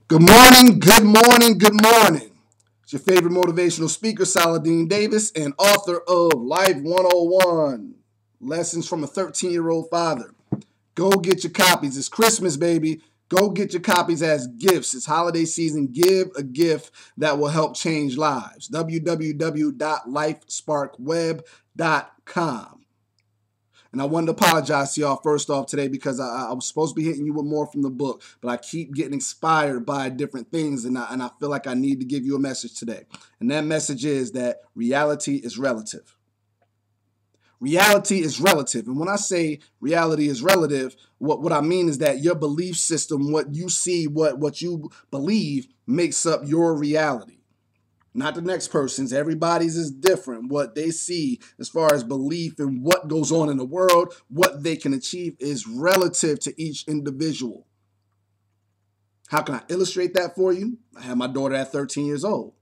Good morning, good morning, good morning. It's your favorite motivational speaker, Saladin Davis, and author of Life 101, Lessons from a 13-Year-Old Father. Go get your copies. It's Christmas, baby. Go get your copies as gifts. It's holiday season. Give a gift that will help change lives. www.lifesparkweb.com. And I wanted to apologize to y'all first off today because I was supposed to be hitting you with more from the book, but I keep getting inspired by different things, and I feel like I need to give you a message today. And that message is that reality is relative. Reality is relative. And when I say reality is relative, what I mean is that your belief system, what you see, what you believe, makes up your reality. Not the next person's. Everybody's is different. What they see as far as belief and what goes on in the world, what they can achieve is relative to each individual. How can I illustrate that for you? I have my daughter at 13 years old.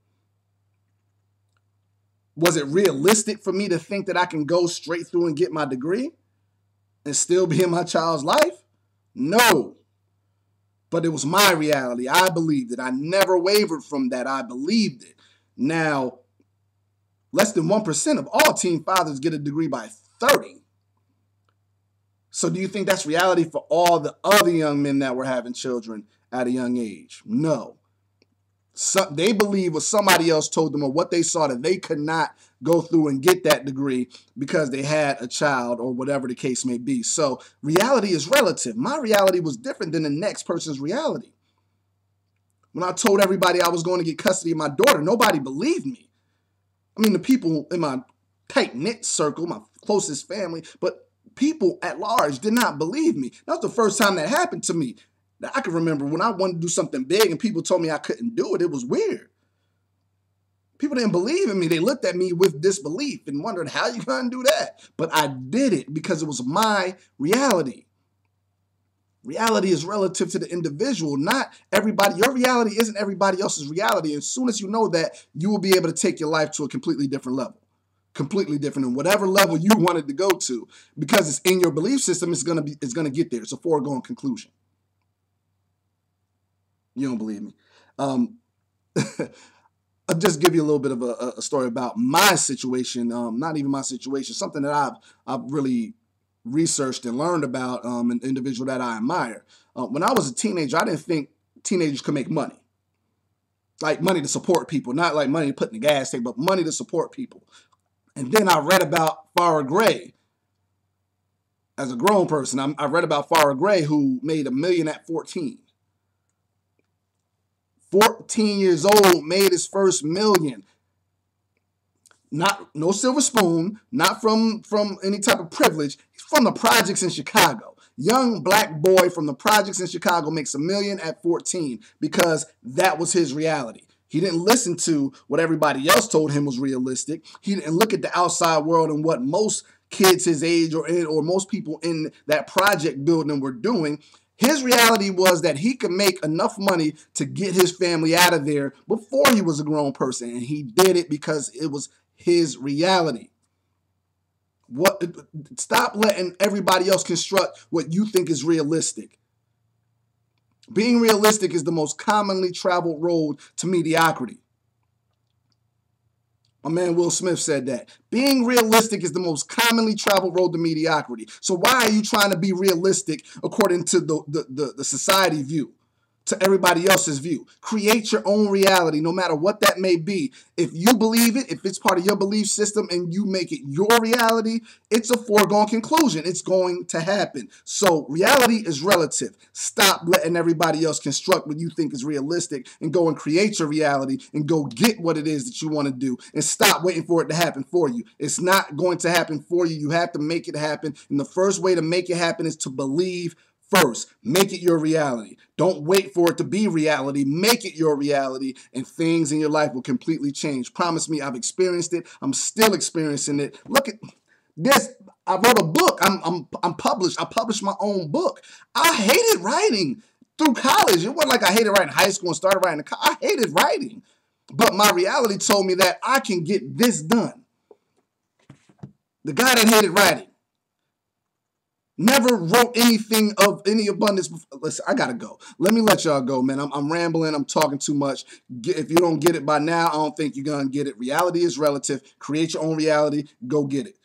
Was it realistic for me to think that I can go straight through and get my degree and still be in my child's life? No. But it was my reality. I believed it. I never wavered from that. I believed it. Now, less than 1% of all teen fathers get a degree by 30. So do you think that's reality for all the other young men that were having children at a young age? No. They believe what somebody else told them or what they saw, that they could not go through and get that degree because they had a child or whatever the case may be. So reality is relative. My reality was different than the next person's reality. When I told everybody I was going to get custody of my daughter, nobody believed me. I mean, the people in my tight-knit circle, my closest family, but people at large did not believe me. That was the first time that happened to me. I can remember when I wanted to do something big and people told me I couldn't do it. It was weird. People didn't believe in me. They looked at me with disbelief and wondered, how you going to do that? But I did it because it was my reality. Reality is relative to the individual, not everybody. Your reality isn't everybody else's reality. And as soon as you know that, you will be able to take your life to a completely different level. Completely different than whatever level you wanted to go to. Because it's in your belief system, it's gonna get there. It's a foregone conclusion. You don't believe me. I'll just give you a little bit of a story about my situation. Not even my situation, something that I've really researched and learned about an individual that I admire. When I was a teenager, I didn't think teenagers could make money. Like money to support people, not like money to put in the gas tank, but money to support people. And then I read about Farrah Gray. As a grown person, I read about Farrah Gray, who made $1 million at 14. 14 years old, made his first $1 million. No silver spoon, not from any type of privilege. He's from the projects in Chicago. Young black boy from the projects in Chicago makes $1 million at 14 because that was his reality. He didn't listen to what everybody else told him was realistic. He didn't look at the outside world and what most kids his age or most people in that project building were doing. His reality was that he could make enough money to get his family out of there before he was a grown person. And he did it because it was his reality. Stop letting everybody else construct what you think is realistic. Being realistic is the most commonly traveled road to mediocrity. My man Will Smith said that. Being realistic is the most commonly traveled road to mediocrity. So why are you trying to be realistic according to the society view? To everybody else's view. Create your own reality, no matter what that may be. If you believe it, if it's part of your belief system and you make it your reality, it's a foregone conclusion. It's going to happen. So reality is relative. Stop letting everybody else construct what you think is realistic and go and create your reality and go get what it is that you want to do and stop waiting for it to happen for you. It's not going to happen for you. You have to make it happen. And the first way to make it happen is to believe first. Make it your reality. Don't wait for it to be reality. Make it your reality, and things in your life will completely change. Promise me, I've experienced it. I'm still experiencing it. Look at this. I wrote a book. I'm published. I published my own book. I hated writing through college. It wasn't like I hated writing in high school and started writing. I hated writing. But my reality told me that I can get this done. The guy that hated writing, Never wrote anything of any abundance before. Listen, I gotta go. Let me let y'all go, man. I'm rambling. I'm talking too much. If you don't get it by now, I don't think you're gonna get it. Reality is relative. Create your own reality. Go get it.